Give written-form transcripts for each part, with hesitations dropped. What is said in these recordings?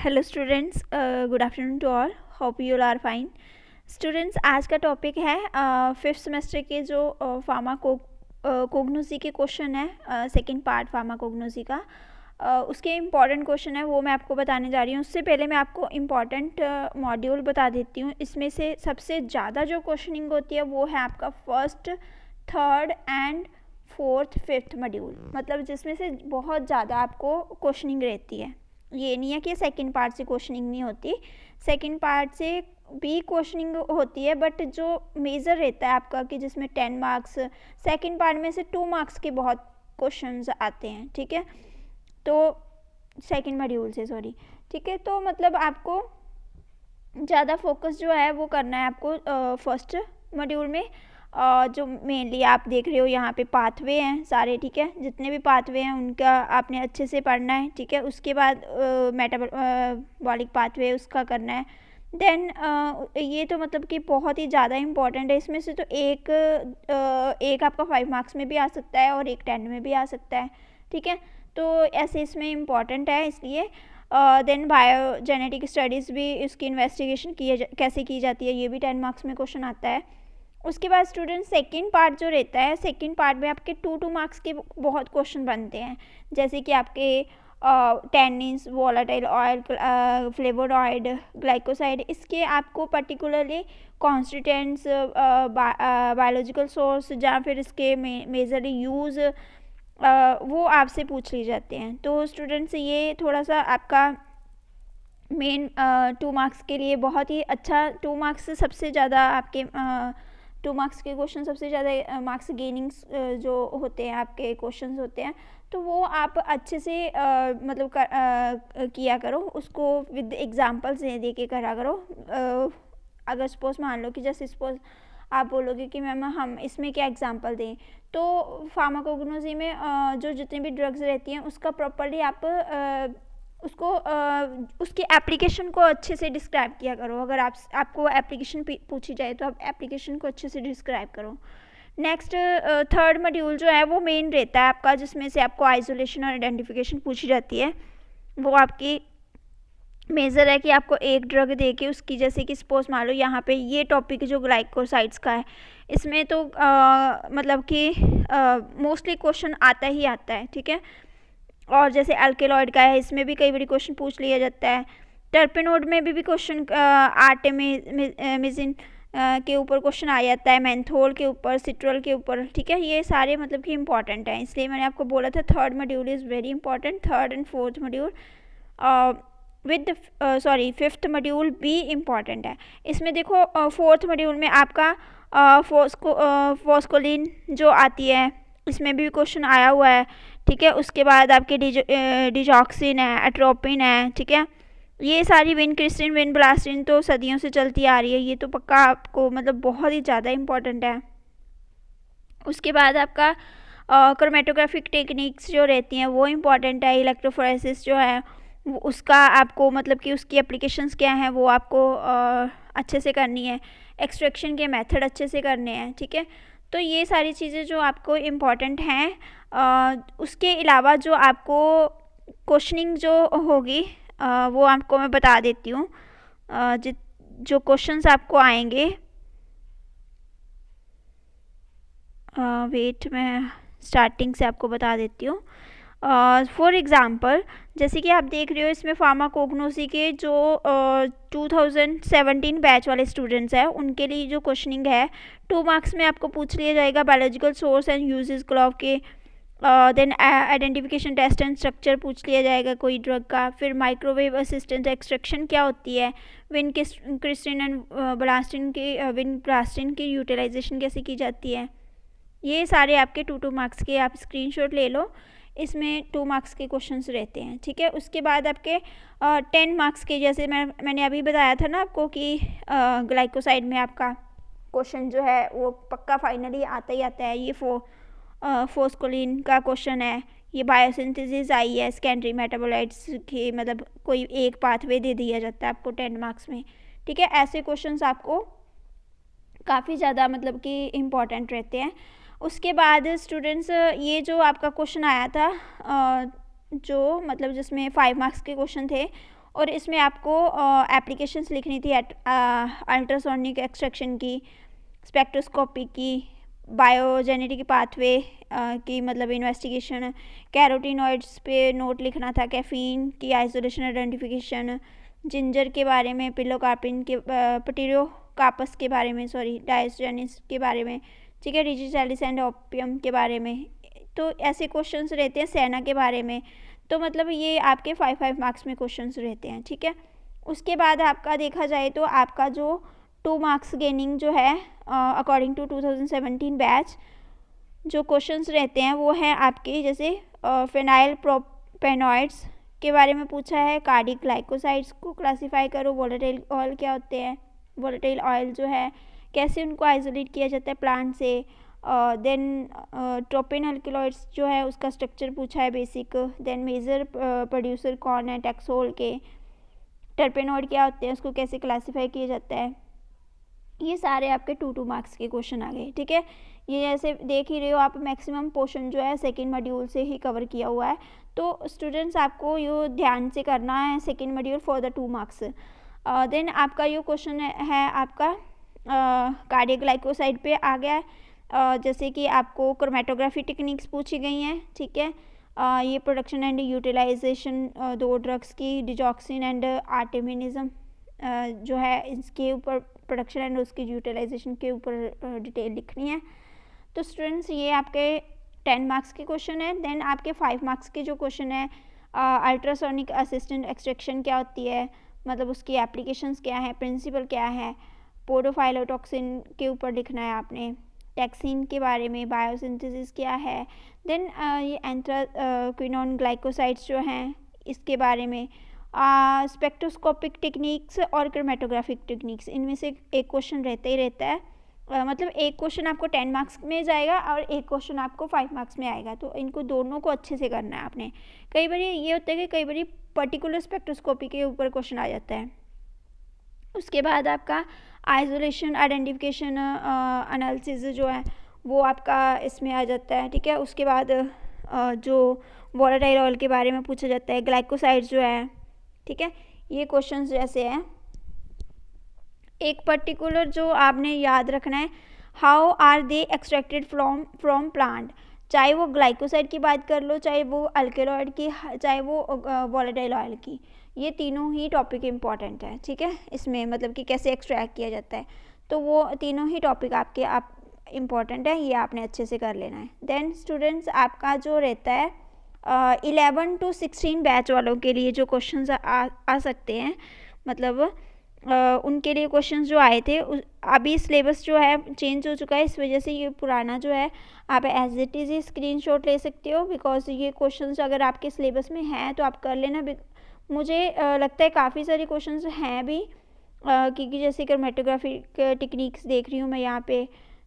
Hello students, good afternoon to all. Hope you are fine. Students, आज का topic है fifth semester के जो कोग्नोसी के क्वेश्चन है, सेकंड पार्ट फार्माकोग्नोसी का। उसके इम्पॉर्टेंट क्वेश्चन है वो मैं आपको बताने जा रही हूँ। उससे पहले मैं आपको इम्पॉर्टेंट मॉड्यूल बता देती हूँ। इसमें से सबसे ज़्यादा जो क्वेश्चनिंग होती है वो है आपका first, third and fourth, fifth module, मतलब जिसमें से बहुत ज़्यादा आपको क्वेश्चनिंग रहती है। ये नहीं है कि सेकंड पार्ट से क्वेश्चनिंग नहीं होती, सेकंड पार्ट से भी क्वेश्चनिंग होती है, बट जो मेजर रहता है आपका कि जिसमें 10 मार्क्स, सेकंड पार्ट में से 2 मार्क्स के बहुत क्वेश्चंस आते हैं। ठीक है, तो सेकंड मॉड्यूल से, सॉरी। ठीक है, तो मतलब आपको ज़्यादा फोकस जो है वो करना है आपको फर्स्ट मॉड्यूल में। जो मेनली आप देख रहे हो यहाँ पे पाथवे हैं सारे, ठीक है, जितने भी पाथवे हैं उनका आपने अच्छे से पढ़ना है। ठीक है, उसके बाद मेटाबॉलिक पाथवे उसका करना है। देन ये तो मतलब कि बहुत ही ज़्यादा इम्पॉर्टेंट है। इसमें से तो एक आपका 5 मार्क्स में भी आ सकता है और एक 10 में भी आ सकता है। ठीक है, तो ऐसे इसमें इम्पॉर्टेंट है, इसलिए देन बायोजेनेटिक स्टडीज़ भी इसकी इन्वेस्टिगेशन कैसे की जाती है, ये भी 10 मार्क्स में क्वेश्चन आता है। उसके बाद स्टूडेंट सेकंड पार्ट जो रहता है, सेकंड पार्ट में आपके 2 मार्क्स के बहुत क्वेश्चन बनते हैं, जैसे कि आपके tannins, volatile oil, flavonoid, glycoside, इसके आपको पर्टिकुलरली कॉन्स्टिट्यूएंट्स, बायोलॉजिकल सोर्स या फिर इसके मेजरली यूज़ वो आपसे पूछ ली जाते हैं। तो स्टूडेंट्स ये थोड़ा सा आपका मेन 2 मार्क्स के लिए बहुत ही अच्छा, 2 मार्क्स से सबसे ज़्यादा आपके 2 मार्क्स के क्वेश्चन सबसे ज़्यादा मार्क्स गेनिंग्स जो होते हैं आपके क्वेश्चंस होते हैं, तो वो आप अच्छे से मतलब किया करो, उसको विद एग्जांपल्स दे के करा करो। अगर सपोज मान लो कि जैसे सपोज आप बोलोगे कि मैम हम इसमें क्या एग्जांपल दें, तो फार्माकोग्नोसी में जो जितनी भी ड्रग्स रहती हैं उसका प्रॉपरली आप उसको उसकी एप्लीकेशन को अच्छे से डिस्क्राइब किया करो। अगर आपको एप्लीकेशन पूछी जाए तो आप एप्लीकेशन को अच्छे से डिस्क्राइब करो। नेक्स्ट थर्ड मॉड्यूल जो है वो मेन रहता है आपका, जिसमें से आपको आइसोलेशन और आइडेंटिफिकेशन पूछी जाती है। वो आपकी मेजर है कि आपको एक ड्रग दे के उसकी, जैसे कि सपोज मान लो यहाँ पे ये टॉपिक जो ग्लाइकोसाइड्स का है, इसमें तो मतलब कि मोस्टली क्वेश्चन आता ही आता है। ठीक है, और जैसे अल्केलॉइड का है, इसमें भी कई बार क्वेश्चन पूछ लिया जाता है। टर्पेनोड में भी क्वेश्चन आर्टेमिजिन के ऊपर क्वेश्चन आ जाता है, मेंथोल के ऊपर, सिट्रल के ऊपर। ठीक है, ये सारे मतलब कि इंपॉर्टेंट हैं, इसलिए मैंने आपको बोला था third module is very important. Third and fourth module with fifth module भी इम्पॉर्टेंट है। इसमें देखो फोर्थ मॉड्यूल में आपका फोस्कोलिन जो आती है, इसमें भी क्वेश्चन आया हुआ है। ठीक है, उसके बाद आपके डिजॉक्सिन है, एट्रोपिन है। ठीक है, ये सारी विनक्रिस्टिन, विनब्लास्टिन तो सदियों से चलती आ रही है, ये तो पक्का आपको मतलब बहुत ही ज़्यादा इम्पॉर्टेंट है। उसके बाद आपका क्रोमेटोग्राफिक टेक्निक्स जो रहती हैं वो इम्पॉर्टेंट है। इलेक्ट्रोफोरेसिस जो है उसका आपको मतलब कि उसकी एप्लीकेशंस क्या हैं वो आपको अच्छे से करनी है। एक्सट्रैक्शन के मेथड अच्छे से करने हैं। ठीक है, तो ये सारी चीज़ें जो आपको इम्पॉर्टेंट हैं। उसके अलावा जो आपको क्वेश्चनिंग जो होगी वो आपको मैं बता देती हूँ। जो क्वेश्चंस आपको आएंगे, वेट मैं स्टार्टिंग से आपको बता देती हूँ। फॉर एग्ज़ाम्पल, जैसे कि आप देख रहे हो इसमें फार्माकोग्नोसी के जो 2017 बैच वाले स्टूडेंट्स हैं उनके लिए जो क्वेश्चनिंग है 2 मार्क्स में आपको पूछ लिया जाएगा। Biological source and uses glove के, then identification test and structure पूछ लिया जाएगा कोई ड्रग का। फिर माइक्रोवेव असिस्टेंट एक्सट्रैक्शन क्या होती है, विनक्रिस्टिन एंड विनब्लास्टिन की यूटिलाइजेशन कैसे की जाती है। ये सारे आपके 2 मार्क्स के, आप स्क्रीनशॉट ले लो, इसमें 2 मार्क्स के क्वेश्चंस रहते हैं। ठीक है, उसके बाद आपके 10 मार्क्स के, जैसे मैंने अभी बताया था ना आपको कि ग्लाइकोसाइड में आपका क्वेश्चन जो है वो पक्का फाइनली आता ही आता है। ये फोस्कोलिन का क्वेश्चन है, ये बायोसिंथेसिस आई है, सेकेंडरी मेटाबोलाइट्स की, मतलब कोई एक पाथवे दे दिया जाता है आपको 10 मार्क्स में। ठीक है, ऐसे क्वेश्चंस आपको काफ़ी ज़्यादा मतलब कि इम्पॉर्टेंट रहते हैं। उसके बाद स्टूडेंट्स ये जो आपका क्वेश्चन आया था जो मतलब जिसमें 5 मार्क्स के क्वेश्चन थे, और इसमें आपको एप्लीकेशंस लिखनी थी अल्ट्रासोनिक एक्सट्रैक्शन की, स्पेक्ट्रोस्कोपी की, बायोजेनेटिक पाथवे की मतलब इन्वेस्टिगेशन, कैरोटीनॉइड्स पे नोट लिखना था, कैफीन की आइसोलेशन आइडेंटिफिकेशन, जिंजर के बारे में, पिलोकार्पिन के पटीरियोकार्पस के बारे में, डायोजेनिस के बारे में, ठीक है, डिजिटैलिस एंड ओपियम के बारे में। तो ऐसे क्वेश्चंस रहते हैं, सेना के बारे में। तो मतलब ये आपके 5 मार्क्स में क्वेश्चंस रहते हैं, ठीक है। उसके बाद आपका देखा जाए तो आपका जो 2 मार्क्स गेनिंग जो है अकॉर्डिंग टू 2017 बैच जो क्वेश्चंस रहते हैं वो है आपके जैसे फेनाइल प्रोपेनॉइड्स के बारे में पूछा है, कार्डिक ग्लाइकोसाइड्स को क्लासीफाई करो, वोलेटाइल ऑयल क्या होते हैं, वोलेटाइल ऑयल जो है कैसे उनको आइसोलेट किया जाता है प्लांट से, देन ट्रोपिन अल्कलॉइड्स जो है उसका स्ट्रक्चर पूछा है बेसिक, देन मेजर प्रोड्यूसर कौन है टैक्सोल के, टर्पेनॉइड क्या होते हैं उसको कैसे क्लासीफाई किया जाता है। ये सारे आपके 2 मार्क्स के क्वेश्चन आ गए, ठीक है। ये ऐसे देख ही रहे हो आप, मैक्सिमम पोर्शन जो है सेकेंड मॉड्यूल से ही कवर किया हुआ है। तो स्टूडेंट्स आपको ये ध्यान से करना है second module for the 2 marks. Then आपका ये क्वेश्चन है आपका कार्डियोग्लाइकोसाइड पे आ गया है। जैसे कि आपको क्रोमेटोग्राफी टेक्निक्स पूछी गई हैं, ठीक है। ये प्रोडक्शन एंड यूटिलाइजेशन 2 ड्रग्स की, डिजॉक्सिन एंड आर्टेमिनिज्म जो है इसके ऊपर प्रोडक्शन एंड उसकी यूटिलाइजेशन के ऊपर डिटेल लिखनी है। तो स्टूडेंट्स ये आपके 10 मार्क्स के क्वेश्चन है। देन आपके 5 मार्क्स के जो क्वेश्चन है अल्ट्रासोनिक असिस्टेंट एक्सट्रैक्शन क्या होती है, मतलब उसकी एप्लीकेशंस क्या है, प्रिंसिपल क्या है, पोडोफाइलोटॉक्सिन के ऊपर लिखना है आपने, टैक्सिन के बारे में, बायोसिंथेसिस क्या है, देन ये एंथ्राक्विनोन ग्लाइकोसाइड्स जो हैं इसके बारे में, स्पेक्ट्रोस्कोपिक टेक्निक्स और क्रोमेटोग्राफिक टेक्निक्स, इनमें से एक क्वेश्चन रहता ही रहता है। मतलब एक क्वेश्चन आपको 10 मार्क्स में जाएगा और एक क्वेश्चन आपको 5 मार्क्स में आएगा। तो इनको दोनों को अच्छे से करना है आपने। कई बार ये होता है कि कई बार पर्टिकुलर स्पेक्ट्रोस्कोपी के ऊपर क्वेश्चन आ जाता है। उसके बाद आपका आइसोलेशन आइडेंटिफिकेशन एनालिसिस जो है वो आपका इसमें आ जाता है, ठीक है। उसके बाद जो वोलेटाइल ऑयल के बारे में पूछा जाता है, ग्लाइकोसाइड्स जो है, ठीक है। ये क्वेश्चंस जैसे हैं, एक पर्टिकुलर जो आपने याद रखना है, how are they extracted from plant, चाहे वो ग्लाइकोसाइड की बात कर लो, चाहे वो अल्केलॉइड की, चाहे वो वोलेटाइल ऑयल की, ये तीनों ही टॉपिक इम्पॉर्टेंट है, ठीक है। इसमें मतलब कि कैसे एक्सट्रैक्ट किया जाता है, तो वो तीनों ही टॉपिक आपके इम्पॉर्टेंट है, ये आपने अच्छे से कर लेना है। देन स्टूडेंट्स आपका जो रहता है 11 to 16 बैच वालों के लिए जो क्वेश्चंस आ सकते हैं, मतलब उनके लिए क्वेश्चंस जो आए थे, अभी सिलेबस जो है चेंज हो चुका है, इस वजह से ये पुराना जो है आप एज इट इज़ ही स्क्रीनशॉट ले सकते हो, बिकॉज ये क्वेश्चंस अगर आपके सिलेबस में हैं तो आप कर लेना। मुझे लगता है काफ़ी सारे क्वेश्चंस हैं भी, क्योंकि जैसे क्रोमेटोग्राफिक टेक्निक्स देख रही हूँ मैं यहाँ पे,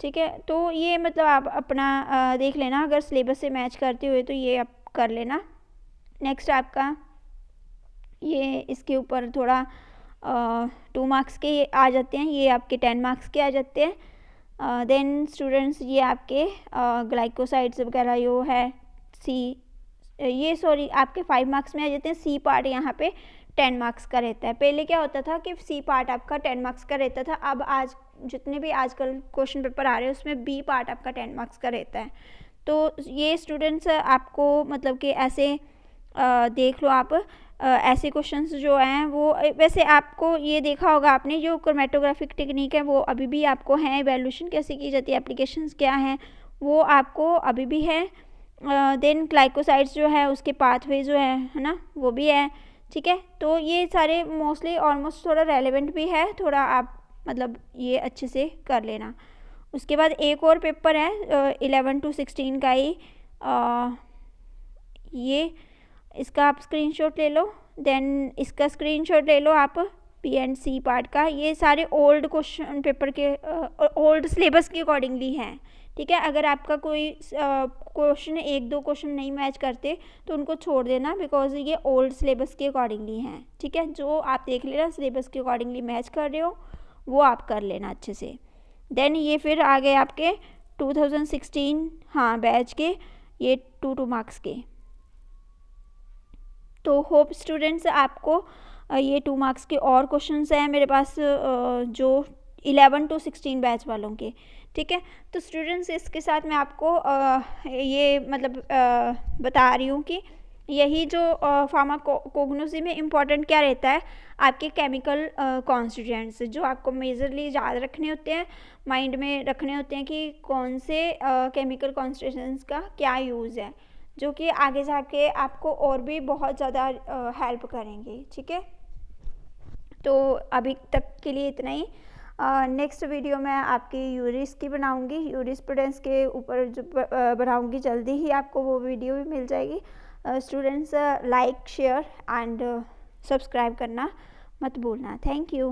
ठीक है। तो ये मतलब आप अपना देख लेना, अगर सिलेबस से मैच करते हुए तो ये आप कर लेना। नेक्स्ट आपका ये इसके ऊपर थोड़ा 2 मार्क्स के आ जाते हैं, ये आपके 10 मार्क्स के आ जाते हैं। देन स्टूडेंट्स ये आपके ग्लाइकोसाइड्स वगैरह यो है आपके 5 मार्क्स में आ जाते हैं। सी पार्ट यहाँ पे 10 मार्क्स का रहता है। पहले क्या होता था कि सी पार्ट आपका 10 मार्क्स का रहता था, अब आज जितने भी आजकल क्वेश्चन पेपर आ रहे हैं उसमें बी पार्ट आपका 10 मार्क्स का रहता है। तो ये स्टूडेंट्स आपको मतलब कि ऐसे देख लो आप, ऐसे क्वेश्चंस जो हैं वो, वैसे आपको ये देखा होगा आपने, जो क्रोमेटोग्राफिक टेक्निक है वो अभी भी आपको है, इवैल्यूएशन कैसे की जाती है, एप्लीकेशंस क्या हैं वो आपको अभी भी है। देन ग्लाइकोसाइड्स जो है उसके पाथवे जो है ना, वो भी है, ठीक है। तो ये सारे मोस्टली ऑलमोस्ट थोड़ा रेलेवेंट भी है, थोड़ा आप मतलब ये अच्छे से कर लेना। उसके बाद एक और पेपर है 11 to 16 का ही, ये इसका आप स्क्रीनशॉट ले लो। देन इसका स्क्रीनशॉट ले लो आप पी एंड सी पार्ट का। ये सारे ओल्ड क्वेश्चन पेपर के ओल्ड सिलेबस के अकॉर्डिंगली हैं, ठीक है। अगर आपका कोई क्वेश्चन 1-2 क्वेश्चन नहीं मैच करते तो उनको छोड़ देना, बिकॉज ये ओल्ड सिलेबस के अकॉर्डिंगली हैं, ठीक है। जो आप देख लेना सिलेबस के अकॉर्डिंगली मैच कर रहे हो वो आप कर लेना अच्छे से। देन ये फिर आ गए आपके 2016 हाँ बैच के, ये 2 मार्क्स के। तो होप स्टूडेंट्स आपको ये 2 मार्क्स के और क्वेश्चंस हैं मेरे पास जो 11 to 16 बैच वालों के, ठीक है। तो स्टूडेंट्स इसके साथ मैं आपको ये मतलब बता रही हूँ कि यही जो फार्माकोग्नोसी में इम्पॉर्टेंट क्या रहता है, आपके केमिकल कॉन्स्टिट्यूएंट्स जो आपको मेजरली याद रखने होते हैं, माइंड में रखने होते हैं कि कौन से केमिकल कॉन्स्टिट्यूएंट्स का क्या यूज़ है, जो कि आगे जाके आपको और भी बहुत ज़्यादा हेल्प करेंगे, ठीक है। तो अभी तक के लिए इतना ही। नेक्स्ट वीडियो मैं आपकी यूरिस की बनाऊंगी, यूरिस्प्रूडेंस के ऊपर जो बनाऊंगी, जल्दी ही आपको वो वीडियो भी मिल जाएगी। Students like share and subscribe करना मत भूलना। Thank you.